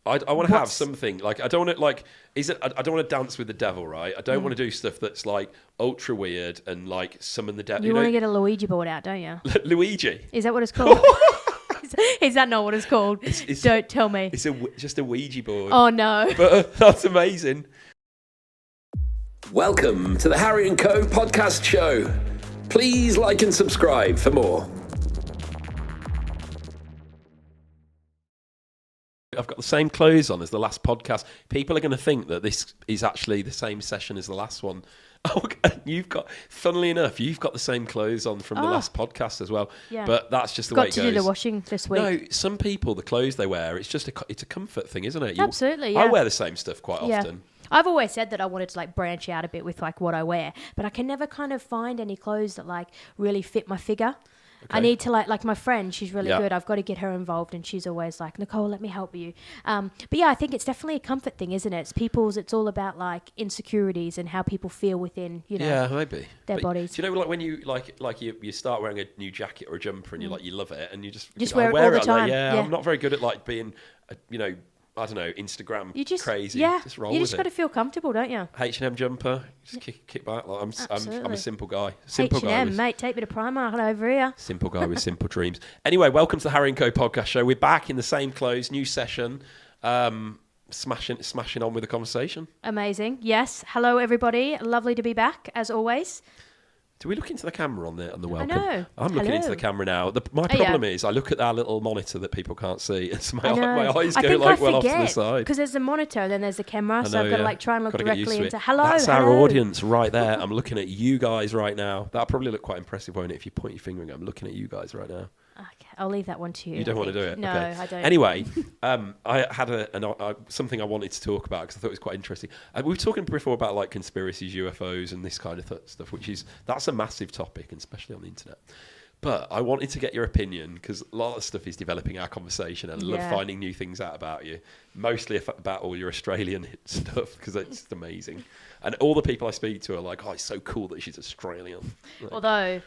I want to have something like I don't want to like I don't want to dance with the devil, right? I don't want to do stuff that's like ultra weird and like summon the devil. You want to get a Luigi board out, don't you? Luigi. Is that what it's called? Is that not what it's called? Don't tell me. It's just a Ouija board. Oh no! But that's amazing. Welcome to the Harry & Co podcast show. Please like and subscribe for more. I've got the same clothes on as the last podcast. People are going to think that this is actually the same session as the last one. Oh, funnily enough, you've got the same clothes on from the last podcast as well. Yeah. But that's just the way it goes. Got to do the washing this week. No, some people, the clothes they wear, it's just it's a comfort thing, isn't it? Absolutely, yeah. I wear the same stuff quite often. I've always said that I wanted to like branch out a bit with like what I wear, but I can never kind of find any clothes that like really fit my figure. Okay. I need to like my friend, she's really good. I've got to get her involved, and she's always like, Nicole, let me help you. But yeah, I think it's definitely a comfort thing, isn't it? It's all about like insecurities and how people feel within, maybe their bodies. Do you know, like when you you start wearing a new jacket or a jumper and you love it, and you just wear it all the time. I'm not very good at like being, I don't know, Instagram crazy. Yeah, just roll you with just got to feel comfortable, don't you? H&M jumper, just kick back. Like I'm a simple guy. H&M, mate, take me to Primark over here. Simple guy with simple dreams. Anyway, welcome to the Harry & Co podcast show. We're back in the same clothes, new session, smashing on with the conversation. Amazing. Yes. Hello, everybody. Lovely to be back, as always. Do we look into the camera on the welcome? I know. I'm looking into the camera now. My problem is I look at our little monitor that people can't see, and so my eyes go like well off to the side. Because there's a monitor and then there's the camera, so I've got to like try and look directly into hello. That's our audience right there. I'm looking at you guys right now. That'll probably look quite impressive, won't it, if you point your finger and go, I'm looking at you guys right now. Okay, I'll leave that one to you. You don't want to do it? No, okay. I don't. Anyway, I had something I wanted to talk about because I thought it was quite interesting. We were talking before about like conspiracies, UFOs, and this kind of stuff, that's a massive topic, and especially on the internet. But I wanted to get your opinion because a lot of stuff is developing our conversation, and I love finding new things out about you. Mostly about all your Australian stuff because it's just amazing. And all the people I speak to are like, "Oh, it's so cool that she's Australian." Like, although,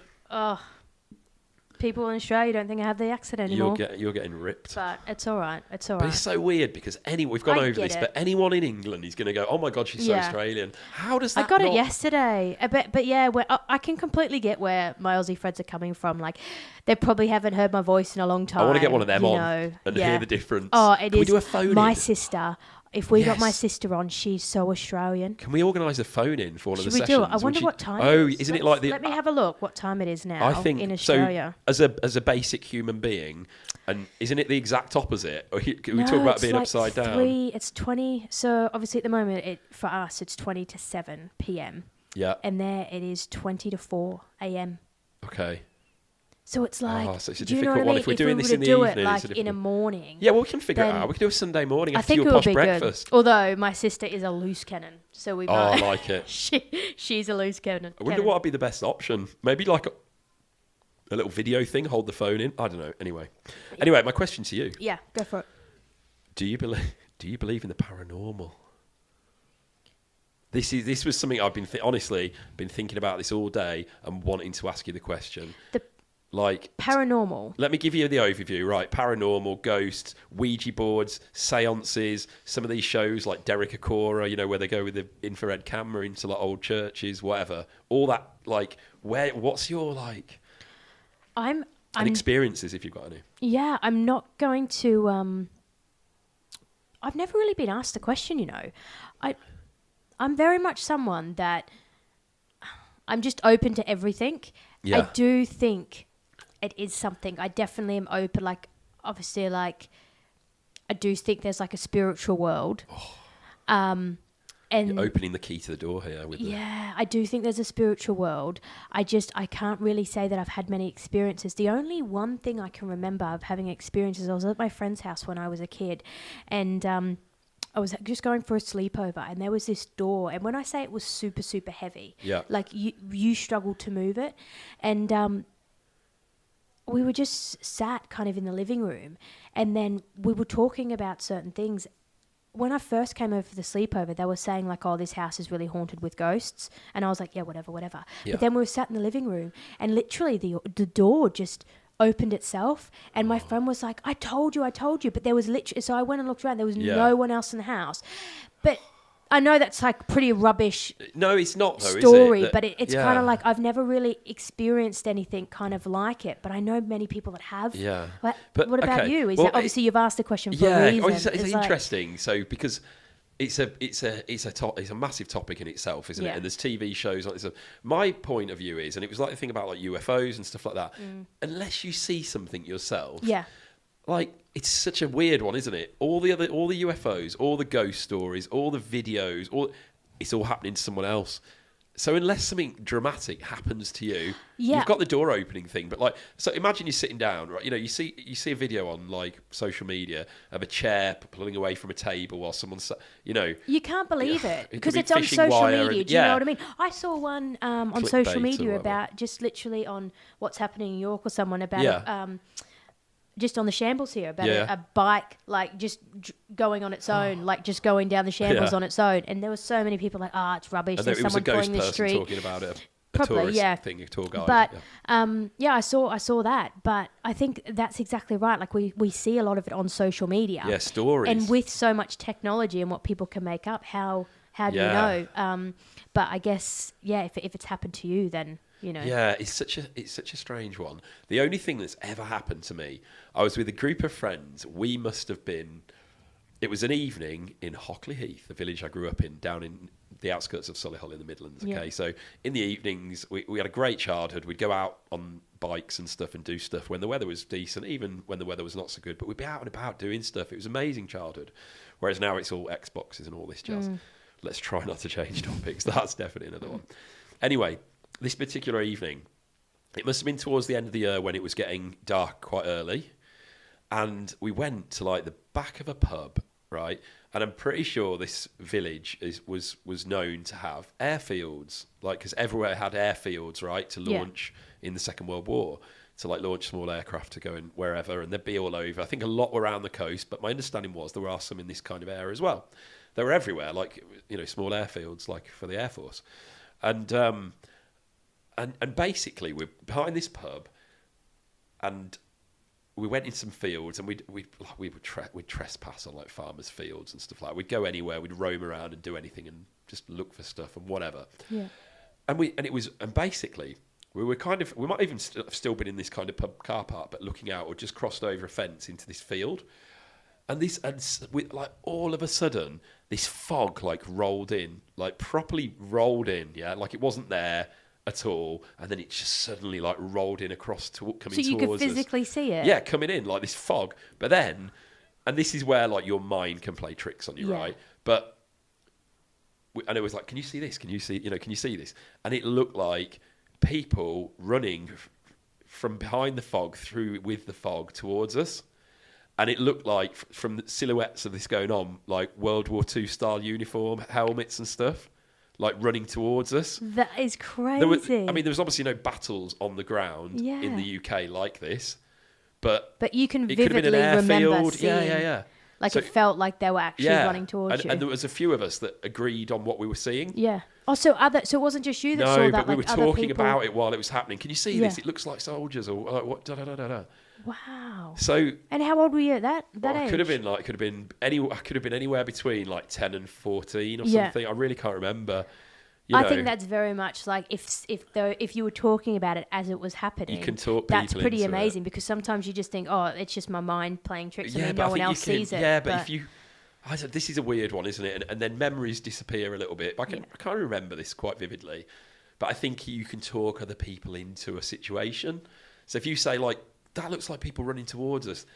people in Australia don't think I have the accent anymore. You're getting ripped. But it's all right. It's all right. right. But it's so weird because we've gone over this, but anyone in England is going to go, oh my God, she's so Australian. How does that I got it yesterday. But yeah, I can completely get where my Aussie friends are coming from. Like, they probably haven't heard my voice in a long time. I want to get one of them on and hear the difference. Oh, it is. Can we do a phone My in? sister... If we got my sister on, she's so Australian. Can we organise a phone in for one of the sessions? Should we do it? I wonder what time it is. Isn't it like the... Let me have a look what time it is now I think, in Australia. So, as a basic human being, and isn't it the exact opposite? Or can we talk about being like upside down? It's 20... So, obviously, at the moment, for us, it's 20 to 7 p.m. Yeah. And there it is 20 to 4 a.m. Okay. So it's like, so it's a do you know difficult what I mean? one. If we're doing this in the evening, it like in a morning. Yeah, well, we can figure it out. We can do a Sunday morning after your posh posh breakfast. Good. Although my sister is a loose cannon, so we. I like it. She's a loose cannon. I wonder what would be the best option. Maybe like a little video thing. Hold the phone in. I don't know. Anyway, my question to you. Yeah, go for it. Do you believe in the paranormal? This was something I've been thinking about this all day and wanting to ask you the question. Like paranormal. Let me give you the overview, right? Paranormal, ghosts, Ouija boards, seances, some of these shows like Derek Acora, where they go with the infrared camera into like old churches, whatever. All that, like, what's your like I'm experiences if you've got any? Yeah, I'm not going to I've never really been asked the question, I'm very much someone that I'm just open to everything. Yeah. I do think it is something. I definitely am open. Like, obviously, like, I do think there's like a spiritual world. And you're opening the key to the door here. I do think there's a spiritual world. I can't really say that I've had many experiences. The only one thing I can remember of having experiences, I was at my friend's house when I was a kid, and I was just going for a sleepover, and there was this door, and when I say it was super, super heavy, like you struggled to move it, and we were just sat kind of in the living room, and then we were talking about certain things. When I first came over for the sleepover, they were saying like, oh, this house is really haunted with ghosts, and I was like, yeah, whatever. But then we were sat in the living room, and literally the door just opened itself, and my friend was like, I told you, but there was literally, so I went and looked around, there was no one else in the house. But I know that's like pretty rubbish. No, it's not though, story, is it? But it's kind of like I've never really experienced anything kind of like it. But I know many people that have. Yeah. But what okay. about you? Is that obviously you've asked the question for yeah, a reason? it's interesting. So because it's a massive topic in itself, isn't it? And there's TV shows like this. My point of view is, and it was like the thing about like UFOs and stuff like that. Unless you see something yourself, like it's such a weird one, isn't it? All the UFOs, all the ghost stories, all the videos, it's all happening to someone else. So unless something dramatic happens to you, you've got the door opening thing. But like, so imagine you're sitting down, right? You know, you see a video on like social media of a chair pulling away from a table while someone's, you know, you can't believe it because be it's on social media. Do you yeah. know what I mean? I saw one on Clickbait social or media whatever. about just literally on what's happening in York or someone about just on the shambles here about a bike like just going on its own, like just going down the shambles on its own, and there were so many people like, it's rubbish. And There's it was a someone ghost pulling the person street. talking about it. A Probably, tourist thing, a tour guide. But I saw that. But I think that's exactly right. Like we see a lot of it on social media. Yeah, stories. And with so much technology and what people can make up, how do you know? But I guess if it's happened to you, then you know. Yeah, it's such a strange one. The only thing that's ever happened to me, I was with a group of friends. We must have been. It was an evening in Hockley Heath, the village I grew up in, down in the outskirts of Solihull in the Midlands. Okay, so in the evenings we had a great childhood. We'd go out on bikes and stuff and do stuff when the weather was decent, even when the weather was not so good. But we'd be out and about doing stuff. It was amazing childhood. Whereas now it's all Xboxes and all this jazz. Let's try not to change topics. That's definitely another one. Anyway, this particular evening, it must have been towards the end of the year when it was getting dark quite early, and we went to like the back of a pub, right? And I'm pretty sure this village was known to have airfields, like because everywhere had airfields, right, to launch in the Second World War, to like launch small aircraft to go in wherever, and they'd be all over. I think a lot were around the coast, but my understanding was there are some in this kind of area as well. They were everywhere, like, you know, small airfields, like for the Air Force, and basically we're behind this pub, and we went in some fields, and we'd trespass on like farmers' fields and stuff like that. We'd go anywhere, we'd roam around and do anything and just look for stuff and whatever. Yeah. And basically we might even have still been in this kind of pub car park, but looking out, or just crossed over a fence into this field. And like all of a sudden, this fog like rolled in, like properly rolled in, yeah, like it wasn't there at all, and then it just suddenly like rolled in coming towards us. So you could physically see it? Yeah, coming in like this fog. But then, and this is where like your mind can play tricks on you, right? But and it was like, can you see this? Can you see this? And it looked like people running from behind the fog with the fog towards us. And it looked like, from the silhouettes of this going on, like World War II style uniform, helmets and stuff, like running towards us. That is crazy. There was obviously no battles on the ground in the UK like this, but you can it could have vividly been an remember airfield. seeing, like it felt like they were actually running towards you. And there was a few of us that agreed on what we were seeing. Yeah. Oh, so it wasn't just you that saw that. No, but we were talking people... about it while it was happening. Can you see this? It looks like soldiers or what? Da da da da da. Wow. So, and how old were you at that age? I could have been anywhere between like 10 and 14 or something. I really can't remember. I think that's very much like if you were talking about it as it was happening, you can talk. That's pretty amazing because sometimes you just think, it's just my mind playing tricks on me. No one else sees it. Yeah, but if you, this is a weird one, isn't it? And then memories disappear a little bit. I can't remember this quite vividly, but I think you can talk other people into a situation. So if you say like, that looks like people running towards us.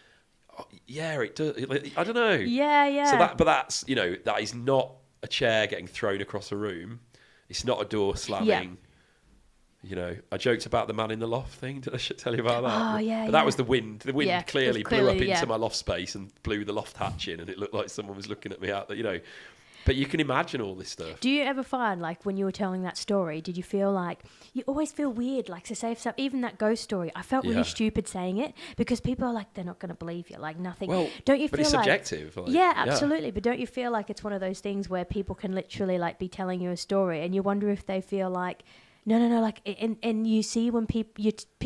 Oh, yeah, it does. I don't know. Yeah. So that's that is not a chair getting thrown across a room. It's not a door slamming. Yeah. I joked about the man in the loft thing. Did I tell you about that? Oh, yeah. But that was the wind. The wind clearly blew up into yeah. my loft space and blew the loft hatch in, and it looked like someone was looking at me out there, But you can imagine all this stuff. Do you ever find, like, when you were telling that story, did you feel like, you always feel weird, like, to say stuff, even that ghost story, I felt really stupid saying it, because people are like, they're not going to believe you, like, nothing. Well, don't you but feel it's like... subjective. Like, yeah, absolutely. But don't you feel like it's one of those things where people can literally, like, be telling you a story, and you wonder if they feel like No. Like, and you see when people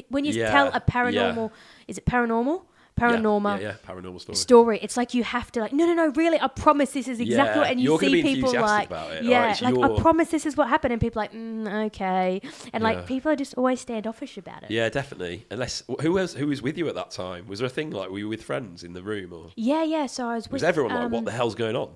when you Yeah, tell a paranormal, is it paranormal? Paranormal. Yeah, paranormal story. It's like you have to like, no, really, I promise this is exactly what, and you you're gonna see be people enthusiastic like, about it. yeah, Right? like I promise this is what happened, and people are like, okay, and Yeah. like people are just always standoffish about it. Yeah, definitely. Unless who was with you at that time? Was there a thing like were you with friends in the room or? Yeah. So I was with. Was everyone like, what the hell's going on?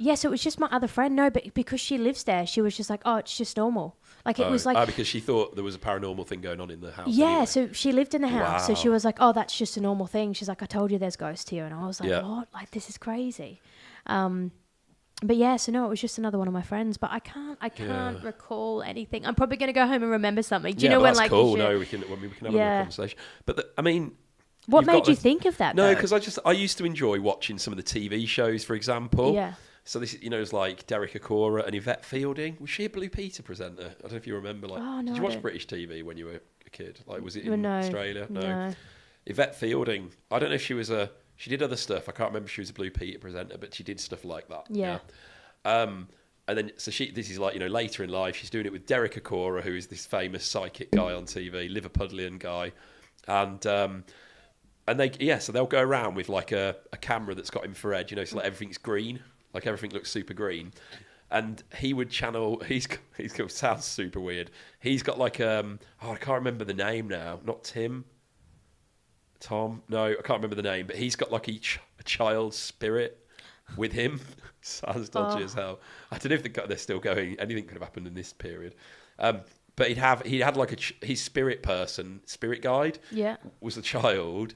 Yeah, so it was just my other friend. No, but because she lives there, she was just like, oh, it's just normal. Like it was like because she thought there was a paranormal thing going on in the house. Yeah, anyway. so she lived in the house. So she Wow. was like, oh, that's just a normal thing. She's like, I told you there's ghosts here. And I was like, Yeah. what? Like, this is crazy. But yeah, so no, it was just another one of my friends. But I can't recall anything. I'm probably going to go home and remember something. Do you know but when that's like cool. you should- No, we can have a conversation. But I mean, What you've made got you the- think of that? No, though? because I used to enjoy watching some of the TV shows, for example. Yeah. So this, it's like Derek Acora and Yvette Fielding. Was she a Blue Peter presenter? I don't know if you remember. Like, Oh, no, did you I watch don't. British TV when you were a kid? Like, was it in No, Australia? no. Yvette Fielding. I don't know if she was she did other stuff. I can't remember if she was a Blue Peter presenter, but she did stuff like that. Yeah. And then, so this is like, later in life, she's doing it with Derek Acora, who is this famous psychic guy on TV, Liverpudlian guy. And so they'll go around with like a camera that's got infrared, so like everything's green, like everything looks super green. And he would channel, sounds super weird. He's got like, I can't remember the name now, not Tom, no, I can't remember the name, but he's got like a child's spirit with him. Sounds dodgy as hell. I don't know if they're still going. Anything could have happened in this period. But he had like his spirit guide. Yeah. Was a child,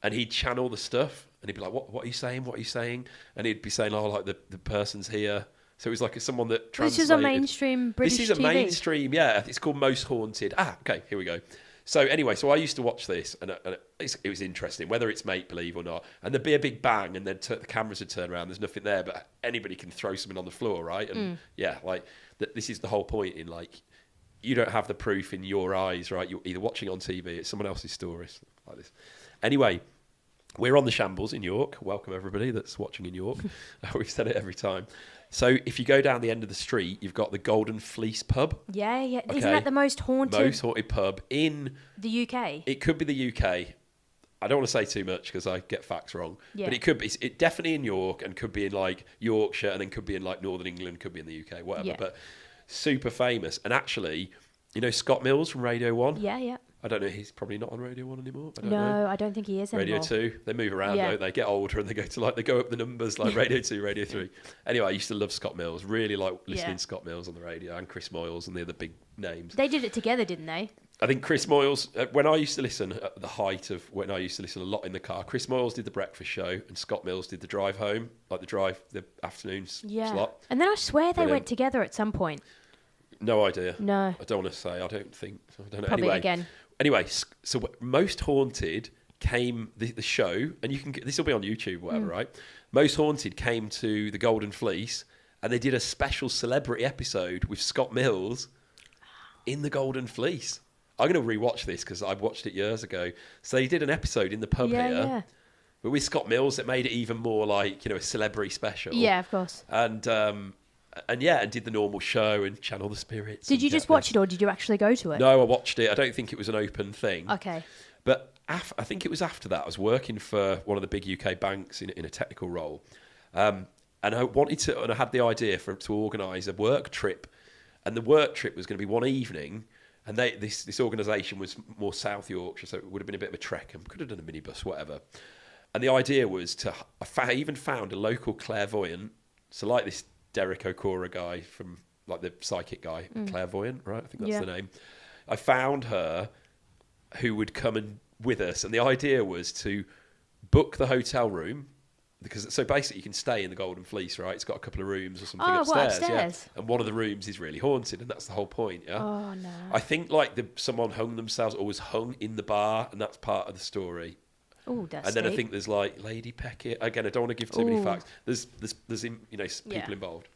and he'd channel the stuff, and he'd be like, "What are you saying? What are you saying?" And he'd be saying, "Oh, like the person's here." So it was like someone that translated. This is a mainstream British This is a TV. mainstream, yeah. It's called Most Haunted. Okay, here we go. So anyway, I used to watch this, and it was interesting, whether it's make-believe or not. And there'd be a big bang, and then the cameras would turn around. There's nothing there, but anybody can throw something on the floor, right? And this is the whole point in like, you don't have the proof in your eyes, right? You're either watching on TV, it's someone else's story, like this. Anyway, we're on the Shambles in York. Welcome everybody that's watching in York. We've said it every time. So if you go down the end of the street, you've got the Golden Fleece pub. Yeah. Okay. Isn't that the most haunted Pub in the UK? It could be the UK. I don't want to say too much because I get facts wrong. Yeah. But it could be. It definitely in York, and could be in like Yorkshire, and then could be in like Northern England, could be in the UK, whatever. Yeah. But super famous. And actually, Scott Mills from Radio 1? Yeah. I don't know. He's probably not on Radio 1 anymore. I don't know. No, I don't think he is anymore. Radio 2. They move around, Yeah. don't they? Get older, and they go up the numbers, like Radio 2, Radio 3. Anyway, I used to love Scott Mills. Really like listening to Scott Mills on the radio, and Chris Moyles and the other big names. They did it together, didn't they? I think Chris Moyles, when I used to listen, at the height of when I used to listen a lot in the car, Chris Moyles did the breakfast show, and Scott Mills did the drive home, like the afternoon slot. And then I swear they Brilliant. went together at some point. No idea. No. I don't want to say. I don't think. I don't know. Probably again. Anyway, so Most Haunted came the show, and you can this will be on YouTube, whatever, right? Most Haunted came to the Golden Fleece, and they did a special celebrity episode with Scott Mills in the Golden Fleece. I'm going to rewatch this because I watched it years ago. So they did an episode in the pub here, Yeah. but with Scott Mills, it made it even more like a celebrity special. Yeah, of course. And did the normal show and channel the spirits. Did you just watch it, or did you actually go to it? No, I watched it. I don't think it was an open thing. Okay. But I think it was after that. I was working for one of the big UK banks in a technical role, and I wanted to, and I had the idea to organise a work trip, and the work trip was going to be one evening, and this organisation was more South Yorkshire, so it would have been a bit of a trek, and could have done a minibus, whatever. And the idea was I even found a local clairvoyant, so like this Derek Acora guy from like the psychic guy, clairvoyant, right? I think that's the name. I found her who would come with us, and the idea was to book the hotel room, because so basically you can stay in the Golden Fleece, right? It's got a couple of rooms or something upstairs, yeah. And one of the rooms is really haunted, and that's the whole point, yeah. Oh no. I think like someone hung themselves or was hung in the bar, and that's part of the story. Oh, that's And then I deep. think there's like Lady Peckett. Again, I don't want to give too many facts. There's people involved.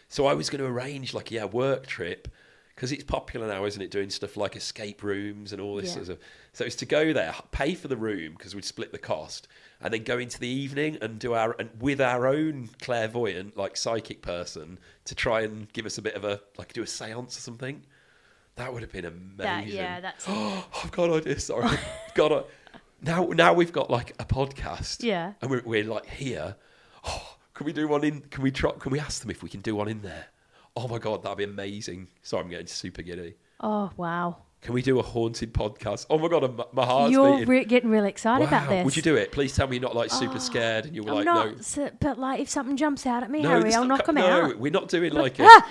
So I was going to arrange like a work trip, because it's popular now, isn't it? Doing stuff like escape rooms and all this sort of. So it's to go there, pay for the room because we'd split the cost, and then go into the evening and with our own clairvoyant, like psychic person, to try and give us a bit of do a séance or something. That would have been amazing. That's... Oh, I've got an idea. Sorry. Now we've got like a podcast. Yeah. And we're like here. Oh, can we do one in? Can we ask them if we can do one in there? Oh my God, that'd be amazing. Sorry, I'm getting super giddy. Oh, wow. Can we do a haunted podcast? Oh my God, my heart's beating. You're getting really excited about this. Would you do it? Please tell me you're not like super scared and you were like, no. But like if something jumps out at me, Harry, I'll knock them out. No, we're not doing like it.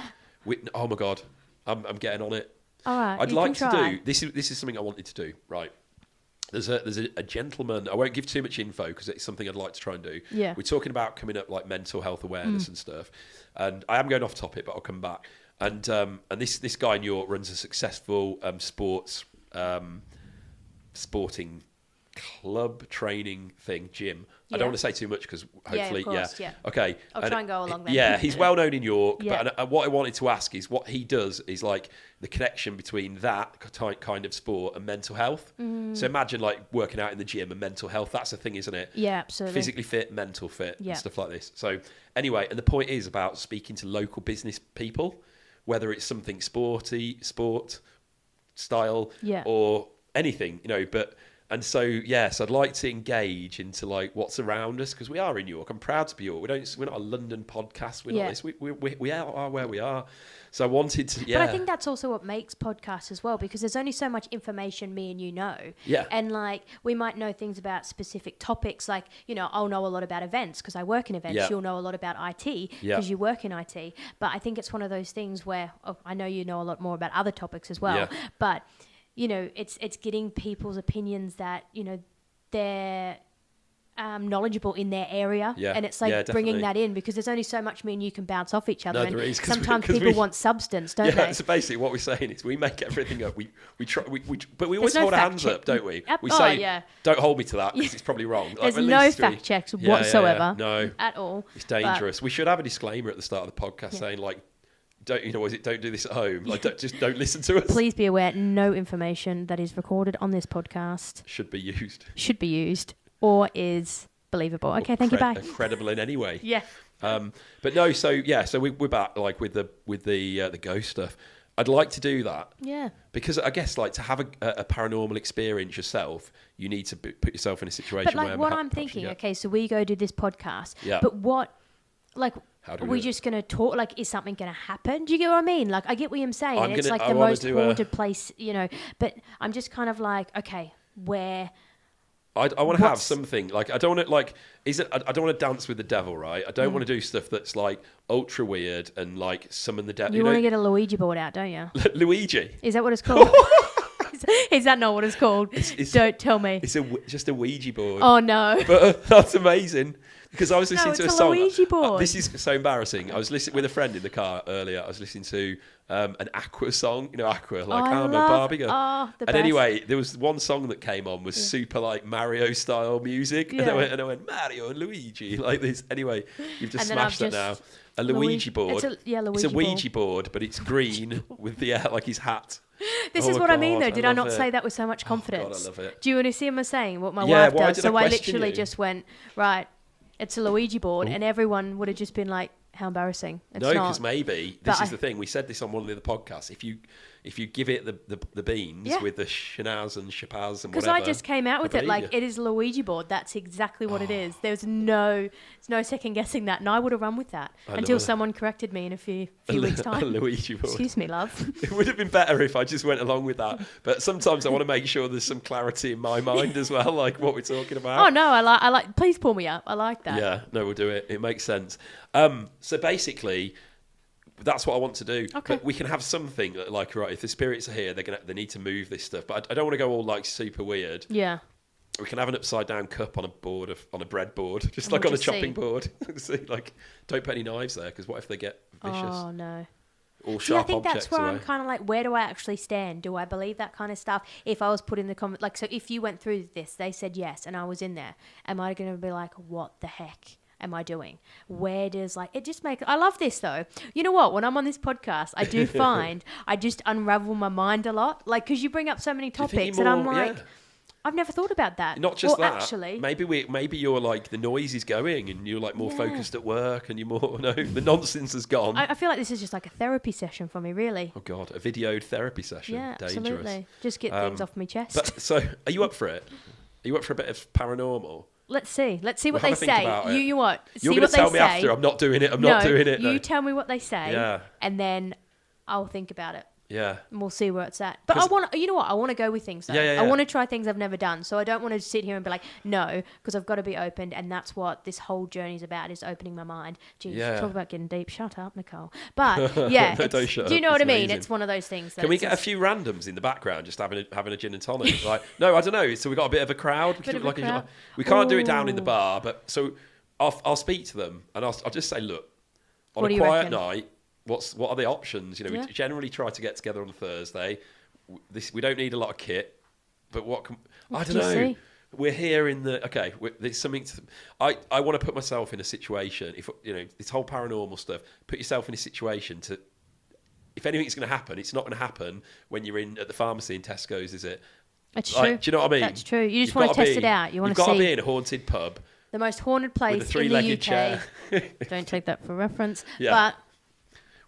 Oh my God, I'm getting on it. All right, I'd like to do, this is something I wanted to do, right? There's a gentleman, I won't give too much info because it's something I'd like to try and do. Yeah. We're talking about coming up like mental health awareness and stuff. And I am going off topic, but I'll come back. And this guy in York runs a successful sporting club training thing, gym. Yeah. I don't want to say too much because hopefully, yeah. Okay. I'll try and go along then. Yeah, he's well known in York. Yeah. But what I wanted to ask is what he does is like the connection between that kind of sport and mental health. So imagine like working out in the gym and mental health. That's a thing, isn't it? Yeah, absolutely. Physically fit, mental fit, and stuff like this. So anyway, and the point is about speaking to local business people, whether it's something sport style, or anything, and so I'd like to engage into like what's around us because we are in York. I'm proud to be York. We're not a London podcast. We're not this. We are where we are. So I wanted to. Yeah. But I think that's also what makes podcasts as well because there's only so much information me and you know. Yeah. And like we might know things about specific topics. Like I'll know a lot about events because I work in events. Yeah. You'll know a lot about IT because you work in IT. But I think it's one of those things where I know you know a lot more about other topics as well. Yeah. But it's getting people's opinions that, they're knowledgeable in their area. Yeah. And it's like bringing that in because there's only so much me and you can bounce off each other. No, and there is, sometimes people want substance, don't they? So basically what we're saying is we make everything up. We try, but we always no hold our fact hands check. up, don't we? We Oh, say, yeah. don't hold me to that because it's probably wrong. Like, There's no fact checks whatsoever. No. At all. It's dangerous. We should have a disclaimer at the start of the podcast saying like, don't do this at home. Like, don't listen to us. Please be aware, no information that is recorded on this podcast should be used or is believable. Okay, thank you. Bye. Credible in any way. Yeah. But no. So we're back like with the ghost stuff. I'd like to do that. Yeah. Because I guess like to have a paranormal experience yourself, you need to put yourself in a situation. But like where what I'm thinking, okay, so we go do this podcast. Yeah. But what, like. Are we just going to talk? Like, is something going to happen? Do you get what I mean? Like, I get what you're saying. It's like the most haunted place, But I'm just kind of like, okay, where... I want to have something. Like, I don't want to, like... I don't want to dance with the devil, right? I don't want to do stuff that's, like, ultra weird and, like, summon the devil. You want to get a Luigi board out, don't you? Luigi? Is that what it's called? Is that not what it's called? Don't tell me. It's just a Ouija board. Oh, no. But that's amazing. Because I was listening to a song. Luigi board. This is so embarrassing. I was listening with a friend in the car earlier. I was listening to an Aqua song. Aqua, like I'm a Barbie girl. The best. And anyway, there was one song that came on was super like Mario style music. Yeah. And I went Mario and Luigi like this. Anyway, you've just smashed it now. A Luigi board. It's a Ouija board, but it's green with the like his hat. This is what I mean, though. Did I not say that with so much confidence? God, I love it. Do you want to see him saying what my wife does? So I literally you? Just went, right, it's a Luigi board, and everyone would have just been like, how embarrassing. It's no, not. because maybe, this is the thing, we said this on one of the other podcasts, if you give it the beans with the shenaz and shapaz and whatever. Because I just came out with it like, it is a Luigi board. That's exactly what it is. There's no second guessing that. And I would have run with that until someone corrected me in a few weeks' time. A Luigi board. Excuse me, love. It would have been better if I just went along with that. But sometimes I want to make sure there's some clarity in my mind as well, like what we're talking about. Oh, no, I like, please pull me up. I like that. Yeah, no, we'll do it. It makes sense. So basically, that's what I want to do. Okay. But we can have something like, right, if the spirits are here, they need to move this stuff. But I don't want to go all like super weird. Yeah. We can have an upside down cup on a bread board, just like on a chopping board. See, like, don't put any knives there because what if they get vicious? Oh no. All sharp I think objects that's where away. I'm kind of like, where do I actually stand? Do I believe that kind of stuff? If I was put in the comment, like, so if you went through this, they said yes, and I was in there, am I going to be like, what the heck am I doing? Where does it just make... I love this though. You know what? When I'm on this podcast, I do find I just unravel my mind a lot. Like, because you bring up so many topics and I'm like... I've never thought about that. Not just well, that. Actually, maybe you're like the noise is going and you're like more Yeah. focused at work and you're more the nonsense has gone. I feel like this is just like a therapy session for me, really. Oh God, a videoed therapy session. Yeah, Dangerous. absolutely. Just get things off my chest. But so, are you up for it? Are you up for a bit of paranormal? Let's see. Let's see what We'll they have a think say. about it. You what? You're See going what to tell they me say. after. I'm not doing it. I'm no, not doing it. You No. tell me what they say. Yeah. And then I'll think about it. Yeah. And we'll see where it's at. But I want to, you know what? I want to go with things though. Yeah. I want to try things I've never done. So I don't want to sit here and be like, no, because I've got to be open. And that's what this whole journey is about, is opening my mind. Jeez, Yeah. talk about getting deep. Shut up, Nicole. But yeah, No, it's- don't shut do you up. know what I It's mean? amazing. It's one of those things. Can we that's get a just- few randoms in the background just having a gin and tonic? Like, no, I don't know. So we got a bit of a crowd. We, Bit can of do a like crowd. we can't do it down in the Ooh. bar, but so I'll speak to them and I'll just say, look, on What do a you quiet reckon? night, what are the options? You know, Yeah. we generally try to get together on a Thursday. We don't need a lot of kit, but I do don't you know. see? We're here in there's something I want to put myself in a situation. If you know this whole paranormal stuff, put yourself in a situation to. If anything's going to happen, it's not going to happen when you're at the pharmacy in Tesco's, is it? It's Like, true. do you know what I mean? That's true. You just You've want to gotta test it out. You want You've to got to see be in a haunted pub the most haunted place with a in the three-legged UK. chair. Don't take that for reference. Yeah. But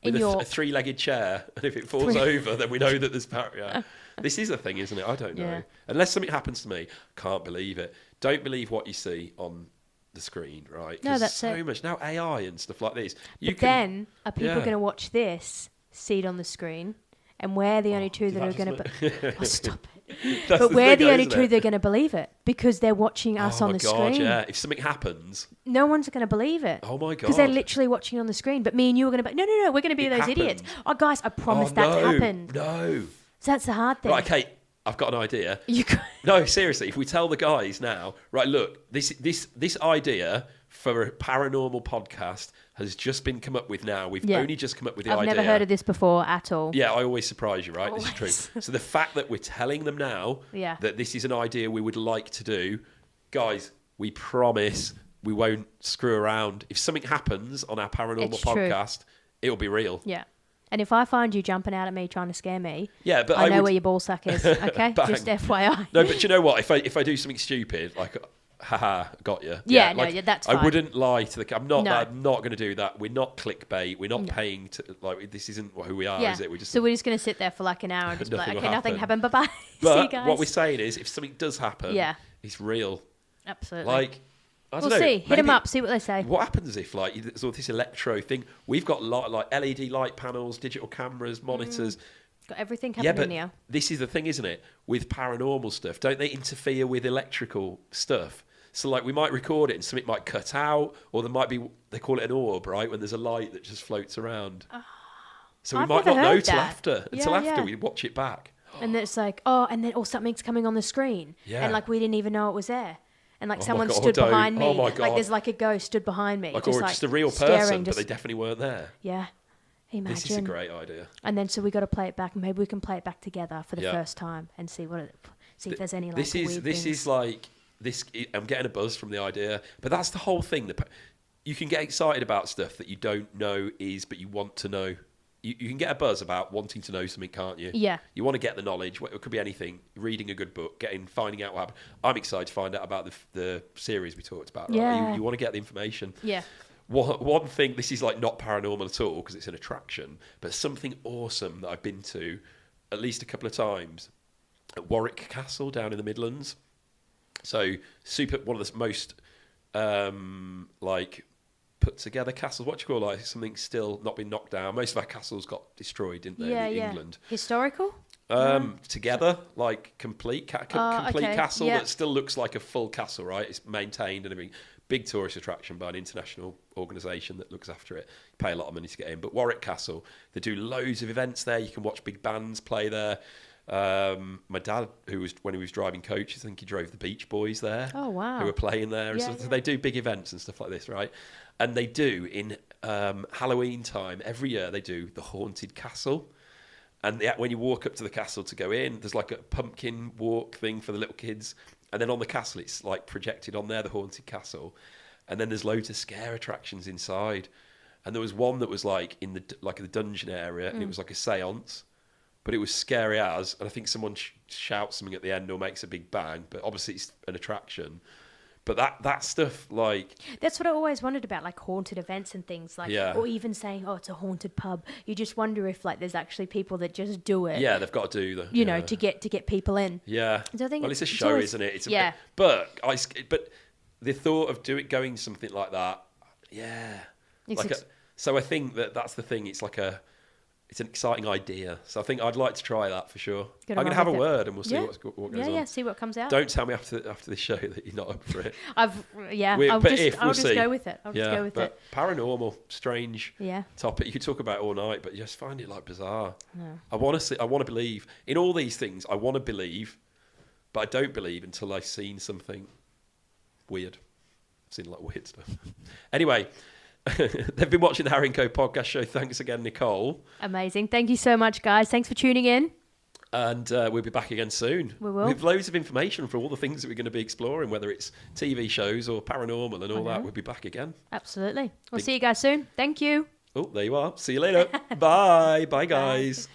with in your a three-legged chair, and if it falls over, then we know that there's power. Yeah. This is a thing, isn't it? I don't know. Yeah. Unless something happens to me, can't believe it. Don't believe what you see on the screen, right? No, 'Cause that's so it. much now AI and stuff like this. then are people Yeah. going to watch this, see it on the screen, and we're the only two that are going to. Oh, stop it! But we're the only two that are going to believe it because they're watching us on the screen. Yeah. If something happens, No one's going to believe it. oh my god, Because they're literally watching on the screen. But me and you are going to be, no, we're going to be It those happened. idiots. Oh, guys, I promise oh, that no, happened. No. So that's the hard thing. Right, Kate. I've got an idea. You could, No, seriously, if we tell the guys now, right, look, this idea for a paranormal podcast has just been come up with now. We've Yeah. only just come up with the I've idea. never heard of this before at all. Yeah, I always surprise you, right? This is Always. true. So the fact that we're telling them now Yeah. that this is an idea we would like to do, guys, we promise we won't screw around. If something happens on our paranormal It's true. podcast, it'll be real. Yeah. And if I find you jumping out at me trying to scare me, Yeah, but I know would- where your ball sack is. Okay, Bang. just FYI. No, but you know what? If I do something stupid, like, haha, got you. Yeah, no, like, yeah, that's I fine. wouldn't lie to the. I'm not No. going to do that. We're not clickbait. We're not No. paying to like. This isn't who we are, Yeah. is it? We're just. So we're just going to sit there for like an hour and just be like, Nothing okay, will nothing happen. happened. Bye bye. See but you guys. what we're saying is, if something does happen, Yeah. it's real. Absolutely. Like, I don't we'll know. see. Hit them maybe- up. See what they say. What happens if like there's all this electro thing? We've got like LED light panels, digital cameras, monitors. Got everything Yeah, happening but here. this is the thing, isn't it? With paranormal stuff, don't they interfere with electrical stuff? So, like, we might record it and something might cut out, or there might be, they call it an orb, right? When there's a light that just floats around. So we I've might never not know heard till that. after. Yeah, Until after yeah. we watch it back. And then it's like, oh, and then something's coming on the screen. Yeah. And like we didn't even know it was there. And like Oh my someone God, stood don't. behind me. Oh my Like God. there's like a ghost stood behind me. Like, just or like just a real staring, person, but just- they definitely weren't there. Yeah. Imagine. This is a great idea. And then so we got to play it back. Maybe we can play it back together for the Yeah. first time and see see if there's any like This is weird this things. is like this. I'm getting a buzz from the idea, but that's the whole thing. You can get excited about stuff that you don't know but you want to know. You can get a buzz about wanting to know something, can't you? Yeah. You want to get the knowledge. It could be anything. Reading a good book, finding out what happened. I'm excited to find out about the series we talked about. Right? Yeah. You want to get the information. Yeah. One thing, this is like not paranormal at all because it's an attraction, but something awesome that I've been to at least a couple of times at Warwick Castle down in the Midlands. So one of the most like put together castles. What do you call like something still not been knocked down? Most of our castles got destroyed, didn't they? Yeah, in yeah. England. Historical? Together, like complete complete okay, castle yeah. that still looks like a full castle, right? It's maintained and everything. Big tourist attraction by an international organisation that looks after it. You pay a lot of money to get in. But Warwick Castle, they do loads of events there. You can watch big bands play there. My dad, when he was driving coaches, I think he drove the Beach Boys there. Oh, wow. Who were playing there. Yeah, So yeah. they do big events and stuff like this, right? And they do, in Halloween time, every year they do the Haunted Castle. And when you walk up to the castle to go in, there's like a pumpkin walk thing for the little kids. And then on the castle, it's like projected on there, the Haunted Castle. And then there's loads of scare attractions inside. And there was one that was like in the dungeon area, and it was like a seance. but it was scary as, and I think someone shouts something at the end or makes a big bang, but obviously it's an attraction. But that stuff, like... That's what I always wondered about, like haunted events and things, like, or even saying, oh, it's a haunted pub. You just wonder if, like, there's actually people that just do it. Yeah, they've got to do the... You know, to get people in. Yeah. So I think well, it's a show, isn't it? It's a yeah. But the thought of going something like that, yeah. So I think that's the thing. It's like it's an exciting idea. So I think I'd like to try that for sure. I'm going to have a word and we'll see what goes on. Yeah, see what comes out. Don't tell me after this show that you're not up for it. I'll just go with it. I'll just go with it. Paranormal, strange topic. You could talk about it all night, but you just find it like bizarre. No. I want to believe in all these things. I want to believe, but I don't believe until I've seen something weird. I've seen like weird stuff. Anyway. They've been watching the Harry & Co podcast show. Thanks again, Nicole. Amazing. Thank you so much, guys. Thanks for tuning in. And we'll be back again soon. We will. With loads of information for all the things that we're going to be exploring, whether it's TV shows or paranormal and all that. We'll be back again. Absolutely. We'll see you guys soon. Thank you. Oh, there you are. See you later. Bye. Bye, guys. Bye.